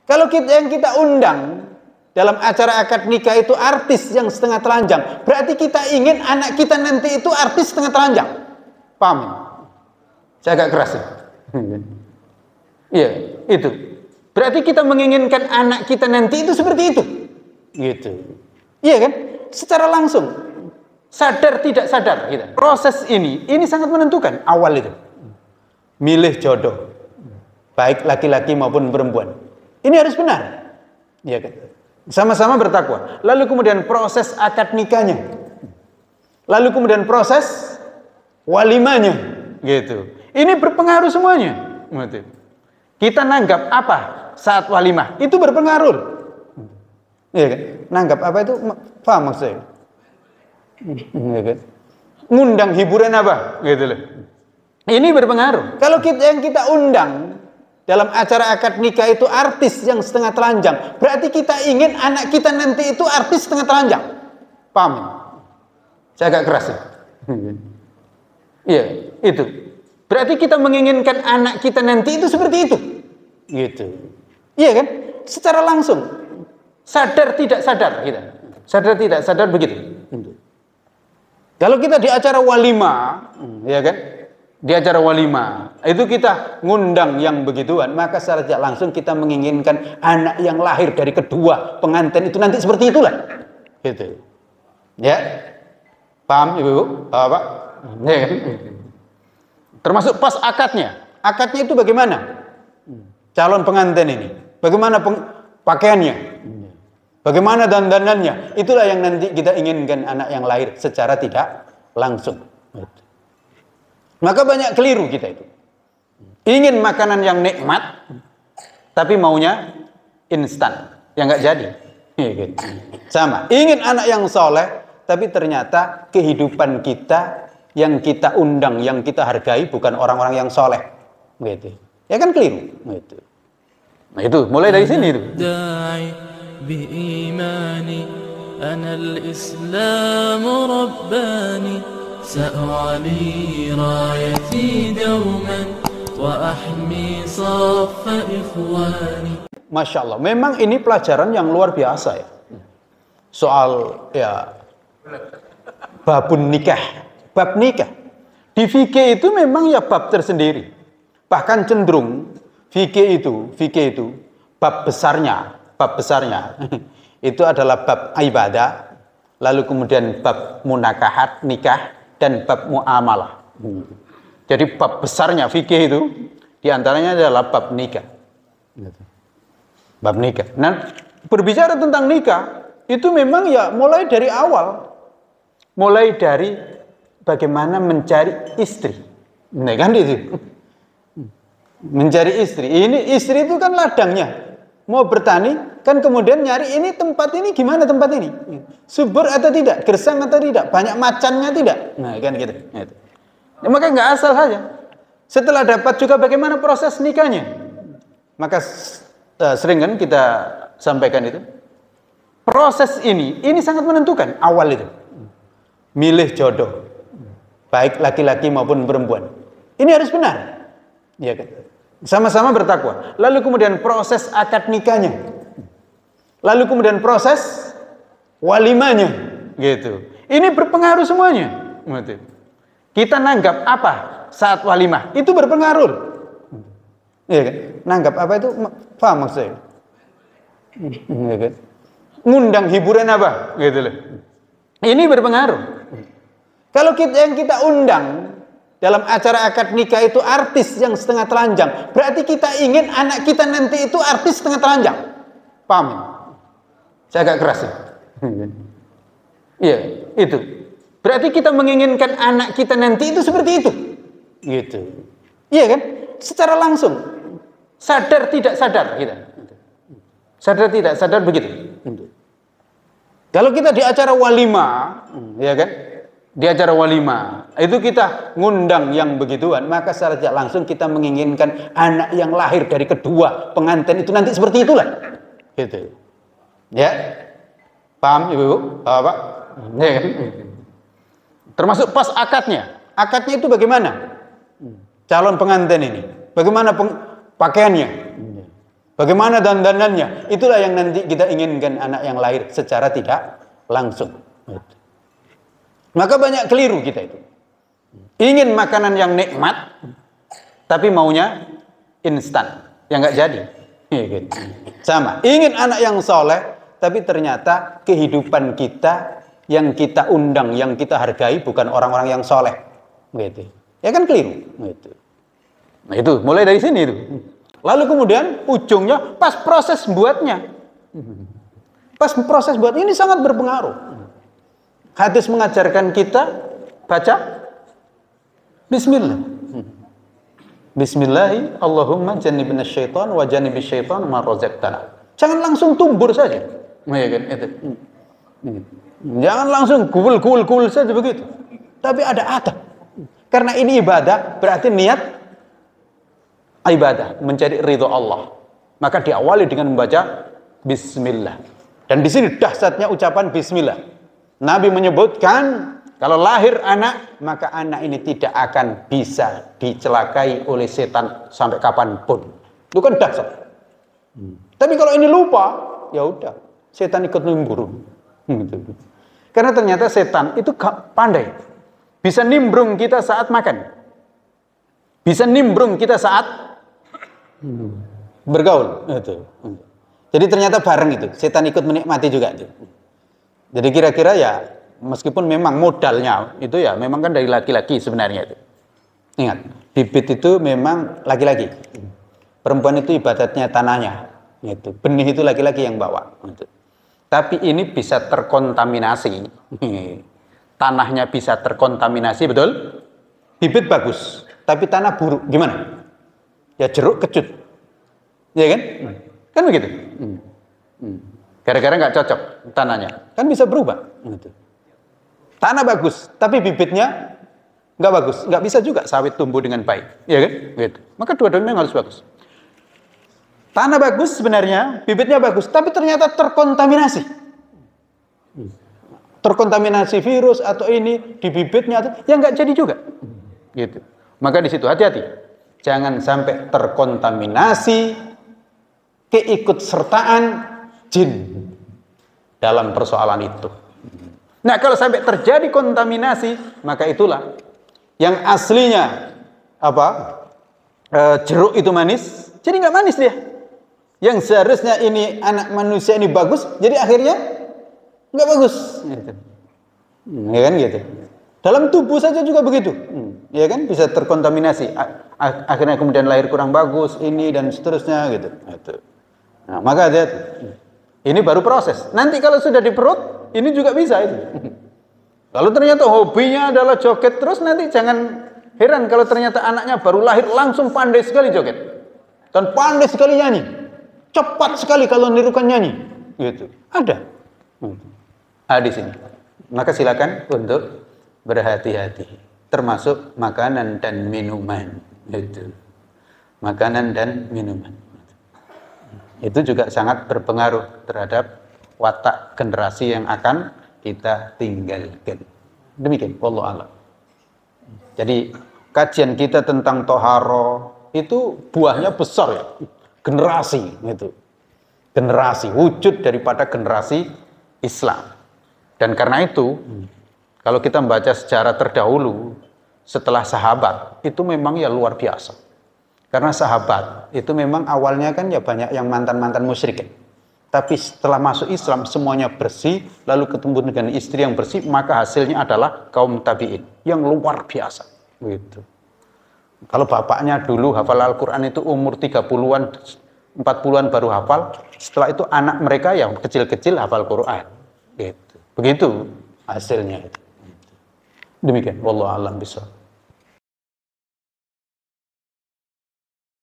Kalau yang kita undang dalam acara akad nikah itu artis yang setengah telanjang, berarti kita ingin anak kita nanti itu artis setengah telanjang. Paham? Saya agak keras ya. Iya, itu. Berarti kita menginginkan anak kita nanti itu seperti itu. Gitu. Iya kan? Secara langsung. Sadar tidak sadar kita. Proses ini sangat menentukan awal itu. Milih jodoh. Baik laki-laki maupun perempuan. Ini harus benar. Iya kan? Sama-sama bertakwa. Lalu kemudian proses akad nikahnya. Lalu kemudian proses walimanya. Gitu. Ini berpengaruh semuanya. Kita nanggap apa saat walimah? Itu berpengaruh. Iya kan? Nanggap apa itu? Paham maksudnya? Iya kan? Ngundang hiburan apa? Gitu loh. Ini berpengaruh. Kalau yang kita undang dalam acara akad nikah itu artis yang setengah telanjang, berarti kita ingin anak kita nanti itu artis setengah telanjang. Paham? Saya agak keras ya. Iya, itu. Berarti kita menginginkan anak kita nanti itu seperti itu. Gitu. Iya kan? Secara langsung. Sadar tidak sadar kita. Sadar tidak sadar begitu. Kalau kita di acara walimah, ya kan? Di acara walimah itu kita ngundang yang begituan, maka secara tidak langsung kita menginginkan anak yang lahir dari kedua pengantin itu nanti seperti itulah. Gitu. Ya. Paham Ibu? Bapak? Ya kan? Termasuk pas akadnya. Akadnya itu bagaimana? Calon pengantin ini. Bagaimana pakaiannya? Bagaimana dandanannya? Itulah yang nanti kita inginkan anak yang lahir secara tidak langsung. Maka banyak keliru kita itu. Ingin makanan yang nikmat, tapi maunya instan. Yang nggak jadi. Sama. Ingin anak yang soleh, tapi ternyata kehidupan kita yang kita undang, yang kita hargai bukan orang-orang yang soleh. Gitu. Ya kan keliru. Gitu. Nah itu, mulai dari sini itu. سأعلي رايتي دوما وأحمي صف إخواني. Masya Allah, memang ini pelajaran yang luar biasa ya. Soal ya babun nikah, bab nikah. Di fikih itu memang ya bab tersendiri. Bahkan cenderung fikih itu bab besarnya itu adalah bab ibadah, lalu kemudian bab munakahat nikah dan bab muamalah. Jadi bab besarnya fikih itu diantaranya adalah bab nikah. Bab nikah. Nah, berbicara tentang nikah itu memang ya mulai dari awal, mulai dari bagaimana mencari istri. Nah, kan itu. Mencari istri. Ini istri itu kan ladangnya. Mau bertani kan kemudian nyari ini tempat ini gimana tempat ini, subur atau tidak, gersang atau tidak, banyak macannya tidak, nah kan gitu. Ya, maka nggak asal saja. Setelah dapat juga bagaimana proses nikahnya, maka sering kan kita sampaikan itu proses ini sangat menentukan awal itu. Milih jodoh, baik laki-laki maupun perempuan, ini harus benar, ya kan? Sama-sama bertakwa. Lalu kemudian proses akad nikahnya. Lalu kemudian proses walimanya. Gitu. Ini berpengaruh semuanya. Kita nanggap apa saat walimah? Itu berpengaruh. Iya kan? Nanggap apa itu? Paham maksudnya? Iya kan? Ngundang hiburan apa? Gitu loh. Ini berpengaruh. Kalau yang kita undang dalam acara akad nikah itu artis yang setengah telanjang, berarti kita ingin anak kita nanti itu artis setengah telanjang. Paham? Saya agak keras ya. Iya, itu. Berarti kita menginginkan anak kita nanti itu seperti itu. Gitu. Iya kan? Secara langsung. Sadar tidak sadar kita. Sadar tidak sadar begitu. Kalau kita di acara walimah, ya kan? Di acara walimah itu kita ngundang yang begituan, maka secara tidak langsung kita menginginkan anak yang lahir dari kedua pengantin itu nanti seperti itulah. Gitu. Ya. Paham Ibu? Bapak? Ya kan? Termasuk pas akadnya. Akadnya itu bagaimana? Calon pengantin ini. Bagaimana pakaiannya? Bagaimana dandanannya? Itulah yang nanti kita inginkan anak yang lahir secara tidak langsung. Maka banyak keliru kita itu. Ingin makanan yang nikmat, tapi maunya instan, yang nggak jadi. Sama. Ingin anak yang soleh, tapi ternyata kehidupan kita yang kita undang, yang kita hargai bukan orang-orang yang soleh. Gitu. Ya kan keliru. Gitu. Nah itu mulai dari sini itu. Lalu kemudian ujungnya pas proses buatnya. Pas proses buat ini sangat berpengaruh. Hadis mengajarkan kita baca Bismillah. Bismillahi Allahumma jannibna syaitan wa jannibis syaitan ma razaqtana. Jangan langsung tumbur saja. Ya kan itu. Jangan langsung kul saja begitu. Tapi ada adab. Karena ini ibadah, berarti niat ibadah mencari ridho Allah. Maka diawali dengan membaca Bismillah. Dan di sini dahsyatnya ucapan Bismillah. Nabi menyebutkan kalau lahir anak, maka anak ini tidak akan bisa dicelakai oleh setan sampai kapanpun. Itu kan dahsyat. Tapi kalau ini lupa, ya udah, setan ikut nimbrung. Karena ternyata setan itu pandai. Bisa nimbrung kita saat makan. Bisa nimbrung kita saat bergaul. Jadi ternyata bareng itu. Setan ikut menikmati juga itu. Jadi kira-kira ya, meskipun memang modalnya itu ya memang kan dari laki-laki sebenarnya itu. Ingat, bibit itu memang laki-laki. Perempuan itu ibadatnya tanahnya. Itu. Benih itu laki-laki yang bawa. Gitu. Tapi ini bisa terkontaminasi. Tanahnya bisa terkontaminasi, betul? Bibit bagus, tapi tanah buruk. Gimana? Ya jeruk kecut. Ya kan? Kan begitu? Gara-gara nggak cocok tanahnya. Kan bisa berubah. Gitu. Tanah bagus, tapi bibitnya nggak bagus. Nggak bisa juga sawit tumbuh dengan baik. Ya kan? Gitu. Maka dua-duanya memang harus bagus. Tanah bagus sebenarnya, bibitnya bagus, tapi ternyata terkontaminasi. Terkontaminasi virus atau ini di bibitnya, atau ya nggak jadi juga. Gitu. Maka di situ hati-hati. Jangan sampai terkontaminasi keikutsertaan jin dalam persoalan itu. Nah, kalau sampai terjadi kontaminasi, maka itulah yang aslinya jeruk itu manis, jadi nggak manis dia. Yang seharusnya ini anak manusia ini bagus, jadi akhirnya nggak bagus. Ya kan gitu. Dalam tubuh saja juga begitu. Ya kan bisa terkontaminasi. Akhirnya kemudian lahir kurang bagus ini dan seterusnya gitu. Nah, maka hati-hati. Ini baru proses. Nanti kalau sudah di perut, ini juga bisa itu. Kalau ternyata hobinya adalah joget terus, nanti jangan heran kalau ternyata anaknya baru lahir langsung pandai sekali joget. Dan pandai sekali nyanyi. Cepat sekali kalau nirukan nyanyi. Gitu. Ada. Di sini. Maka silakan untuk berhati-hati. Termasuk makanan dan minuman. Gitu. Makanan dan minuman. Itu juga sangat berpengaruh terhadap watak generasi yang akan kita tinggalkan. Demikian, wallahu a'lam. Jadi kajian kita tentang toharo itu buahnya besar ya. Generasi itu. Generasi, wujud daripada generasi Islam. Dan karena itu, kalau kita membaca sejarah terdahulu setelah sahabat, itu memang ya luar biasa. Karena sahabat itu memang awalnya kan ya banyak yang mantan-mantan musyrik. Tapi setelah masuk Islam semuanya bersih, lalu ketemu dengan istri yang bersih, maka hasilnya adalah kaum tabi'in yang luar biasa. Gitu. Kalau bapaknya dulu hafal Al-Quran itu umur 30-an, 40-an baru hafal, setelah itu anak mereka yang kecil-kecil hafal Quran. Gitu. Begitu hasilnya. Demikian, wallahu a'lam bishawab.